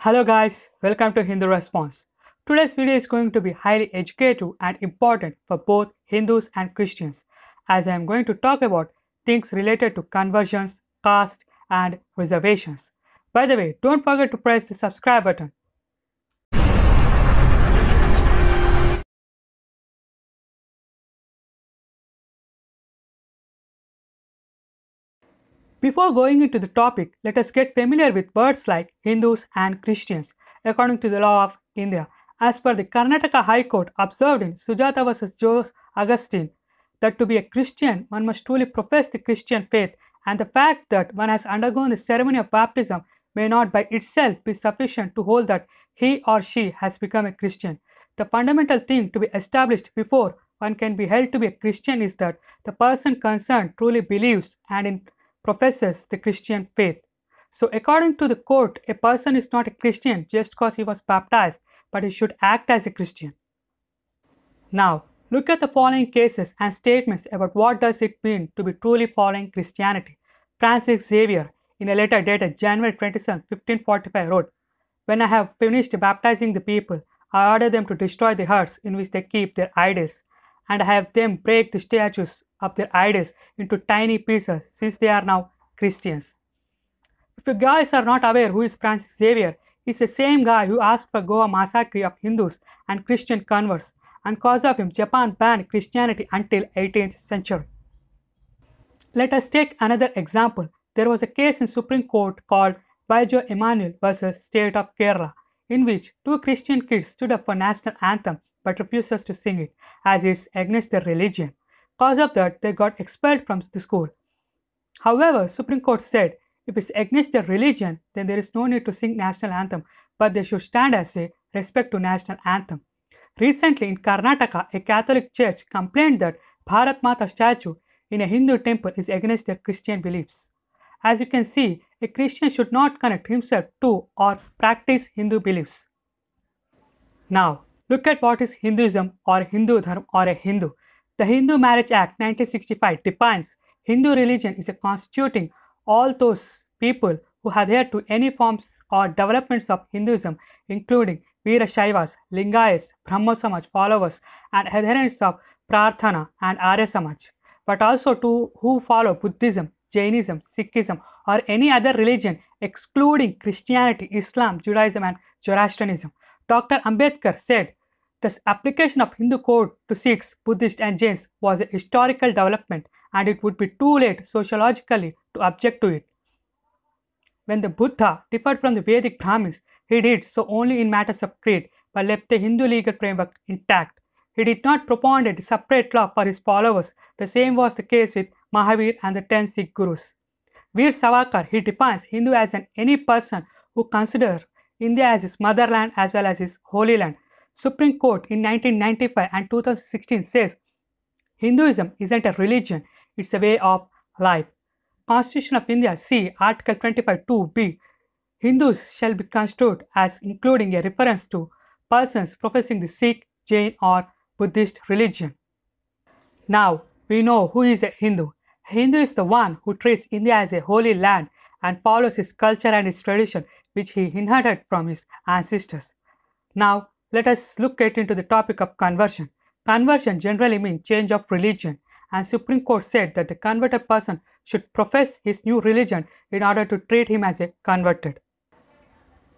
Hello guys, welcome to Hindu Response. Today's video is going to be highly educative and important for both Hindus and Christians, as I am going to talk about things related to conversions, caste and reservations. By the way, don't forget to press the subscribe button. Before going into the topic, let us get familiar with words like Hindus and Christians according to the law of India. As per the Karnataka High Court observed in Sujata vs. Jose Augustine, that to be a Christian, one must truly profess the Christian faith, and the fact that one has undergone the ceremony of baptism may not by itself be sufficient to hold that he or she has become a Christian. The fundamental thing to be established before one can be held to be a Christian is that the person concerned truly believes and professes the Christian faith. So, according to the court, a person is not a Christian just because he was baptized, but he should act as a Christian. Now, look at the following cases and statements about what does it mean to be truly following Christianity. Francis Xavier, in a letter dated January 27, 1545, wrote, "When I have finished baptizing the people, I order them to destroy the huts in which they keep their idols, and I have them break the statues of their idols into tiny pieces, since they are now Christians." If you guys are not aware who is Francis Xavier, he's the same guy who asked for Goa massacre of Hindus and Christian converts, and because of him Japan banned Christianity until 18th century. Let us take another example. There was a case in Supreme Court called Vaijo Emmanuel vs. State of Kerala, in which two Christian kids stood up for national anthem but refuses to sing it as it's against their religion. Because of that, they got expelled from the school. However, Supreme Court said if it's against their religion, then there is no need to sing national anthem, but they should stand as a respect to national anthem. Recently in Karnataka, a Catholic church complained that Bharat Mata statue in a Hindu temple is against their Christian beliefs. As you can see, a Christian should not connect himself to or practice Hindu beliefs. Now, look at what is Hinduism or Hindu Dharma or a Hindu. The Hindu Marriage Act 1965 defines Hindu religion is a constituting all those people who adhere to any forms or developments of Hinduism, including Veerashaivas, Lingayats, Brahmo Samaj followers, and adherents of Prarthana and Arya Samaj, but also to who follow Buddhism, Jainism, Sikhism, or any other religion excluding Christianity, Islam, Judaism, and Zoroastrianism. Dr. Ambedkar said, "The application of Hindu code to Sikhs, Buddhists, and Jains was a historical development, and it would be too late sociologically to object to it." When the Buddha differed from the Vedic Brahmins, he did so only in matters of creed, but left the Hindu legal framework intact. He did not propound a separate law for his followers. The same was the case with Mahavir and the 10 Sikh Gurus. Veer Savarkar, he defines Hindu as any person who considers India as his motherland as well as his holy land. Supreme Court in 1995 and 2016 says Hinduism isn't a religion, it's a way of life. Constitution of India, see Article 25 2b. Hindus shall be construed as including a reference to persons professing the Sikh, Jain or Buddhist religion. Now we know who is a Hindu. A Hindu is the one who treats India as a holy land and follows his culture and his tradition which he inherited from his ancestors. Now let us look into the topic of conversion. Conversion generally means change of religion, and Supreme Court said that the converted person should profess his new religion in order to treat him as a converted.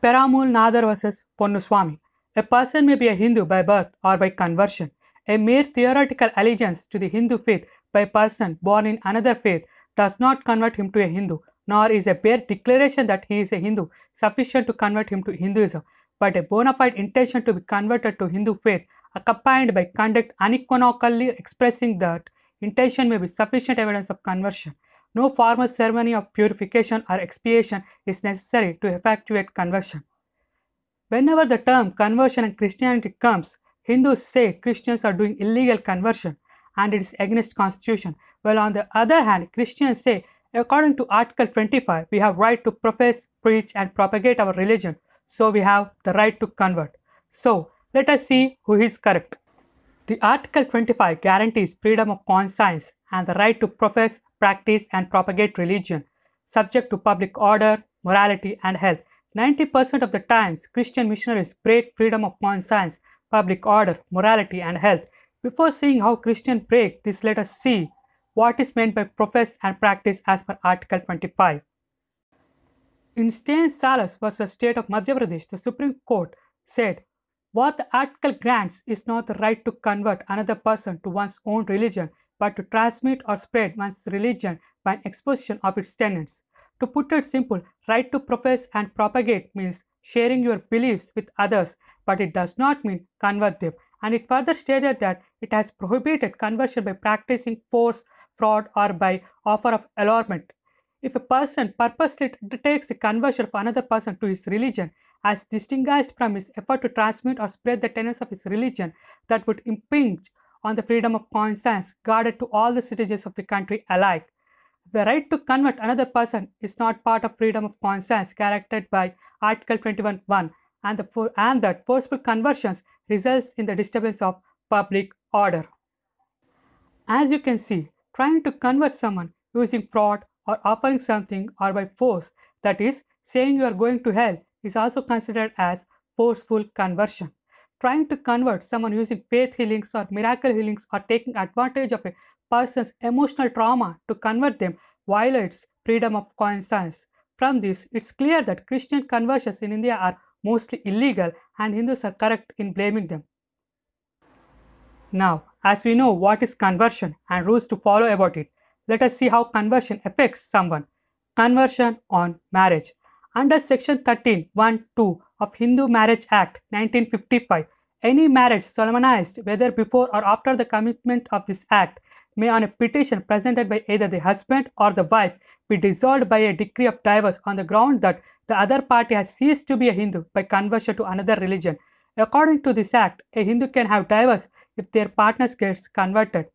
Peramul Nadar vs. Ponnuswamy. A person may be a Hindu by birth or by conversion. A mere theoretical allegiance to the Hindu faith by a person born in another faith does not convert him to a Hindu, nor is a bare declaration that he is a Hindu sufficient to convert him to Hinduism, but a bona fide intention to be converted to Hindu faith accompanied by conduct unequivocally expressing that intention may be sufficient evidence of conversion. No formal ceremony of purification or expiation is necessary to effectuate conversion. Whenever the term conversion in Christianity comes, Hindus say Christians are doing illegal conversion and it is against constitution, while on the other hand Christians say according to Article 25 we have right to profess, preach and propagate our religion, so we have the right to convert. So let us see who is correct. The Article 25 guarantees freedom of conscience and the right to profess, practice and propagate religion, subject to public order, morality and health. 90% of the times, Christian missionaries break freedom of conscience, public order, morality, and health. Before seeing how Christians break this, let us see what is meant by profess and practice as per Article 25. In Stain Salas versus State of Madhya Pradesh, the Supreme Court said, what the article grants is not the right to convert another person to one's own religion, but to transmit or spread one's religion by an exposition of its tenets. To put it simple, right to profess and propagate means sharing your beliefs with others, but it does not mean convert them. And it further stated that it has prohibited conversion by practicing force, fraud, or by offer of allurement. If a person purposely undertakes the conversion of another person to his religion, as distinguished from his effort to transmit or spread the tenets of his religion, that would impinge on the freedom of conscience guarded to all the citizens of the country alike. The right to convert another person is not part of freedom of conscience characterized by Article 21(1), and that forceful conversions results in the disturbance of public order. As you can see, trying to convert someone using fraud or offering something or by force, that is, saying you are going to hell, is also considered as forceful conversion. Trying to convert someone using faith healings or miracle healings or taking advantage of a person's emotional trauma to convert them violates freedom of conscience. From this, it's clear that Christian conversions in India are mostly illegal and Hindus are correct in blaming them. Now, as we know what is conversion and rules to follow about it, let us see how conversion affects someone. Conversion on marriage. Under Section 13(1)(2) of Hindu Marriage Act 1955, any marriage solemnized whether before or after the commitment of this act may on a petition presented by either the husband or the wife be dissolved by a decree of divorce on the ground that the other party has ceased to be a Hindu by conversion to another religion. According to this act, a Hindu can have divorce if their partner gets converted.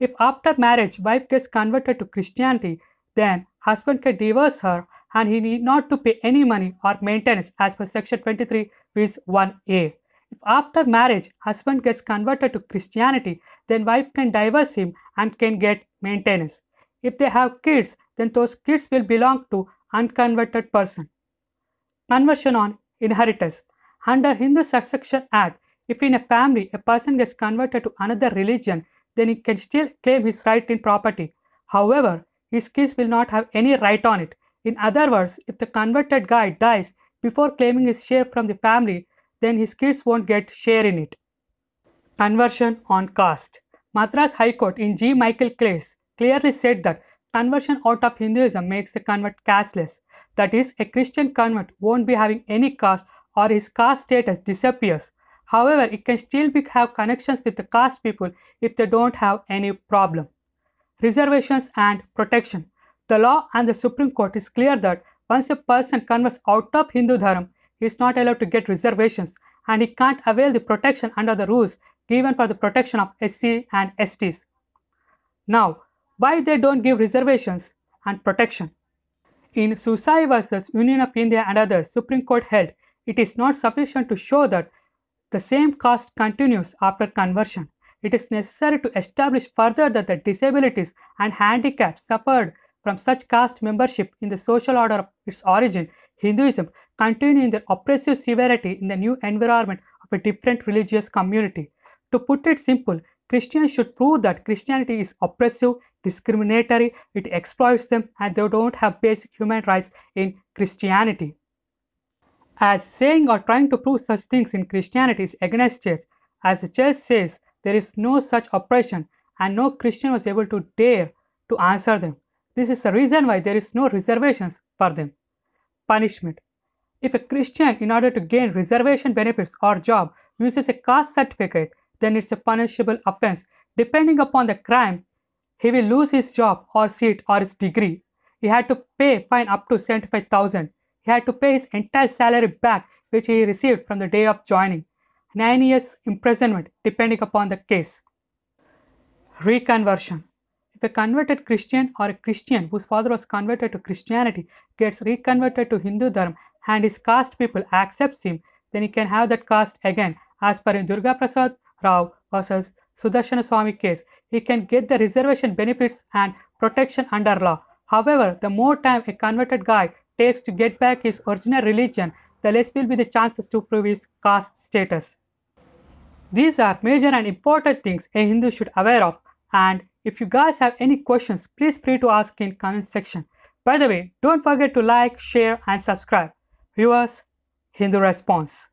If after marriage wife gets converted to Christianity, then husband can divorce her and he need not to pay any money or maintenance as per Section 23 Vis 1A. If after marriage husband gets converted to Christianity, then wife can divorce him and can get maintenance. If they have kids, then those kids will belong to unconverted person. Conversion on inheritance. Under Hindu Succession Act, if in a family a person gets converted to another religion, then he can still claim his right in property. However, his kids will not have any right on it. In other words, if the converted guy dies before claiming his share from the family, then his kids won't get share in it. Conversion on caste. Madras High Court in G. Michael case clearly said that conversion out of Hinduism makes the convert casteless. That is, a Christian convert won't be having any caste or his caste status disappears. However, it can still have connections with the caste people if they don't have any problem. Reservations and protection. The law and the Supreme Court is clear that once a person converts out of Hindu Dharma, he is not allowed to get reservations and he can't avail the protection under the rules given for the protection of SC and STs. Now, why they don't give reservations and protection? In Susai versus Union of India and others, Supreme Court held it is not sufficient to show that the same caste continues after conversion. It is necessary to establish further that the disabilities and handicaps suffered from such caste membership in the social order of its origin, Hinduism, continue in their oppressive severity in the new environment of a different religious community. To put it simple, Christians should prove that Christianity is oppressive, discriminatory, it exploits them, and they don't have basic human rights in Christianity. As saying or trying to prove such things in Christianity is against church, as the church says there is no such oppression and no Christian was able to dare to answer them. This is the reason why there is no reservations for them. Punishment. If a Christian, in order to gain reservation benefits or job, uses a caste certificate, then it's a punishable offense. Depending upon the crime, he will lose his job or seat or his degree. He had to pay fine up to 75,000. He had to pay his entire salary back which he received from the day of joining. 9 years imprisonment depending upon the case. Reconversion. If a converted Christian or a Christian whose father was converted to Christianity gets reconverted to Hindu Dharma and his caste people accepts him, then he can have that caste again. As per in Durga Prasad Rao versus Sudarshana Swami case, he can get the reservation benefits and protection under law. However, the more time a converted guy takes to get back his original religion, the less will be the chances to prove his caste status. These are major and important things a Hindu should aware of, and if you guys have any questions, please free to ask in comment section. By the way, don't forget to like, share and subscribe. Viewers, Hindu Response.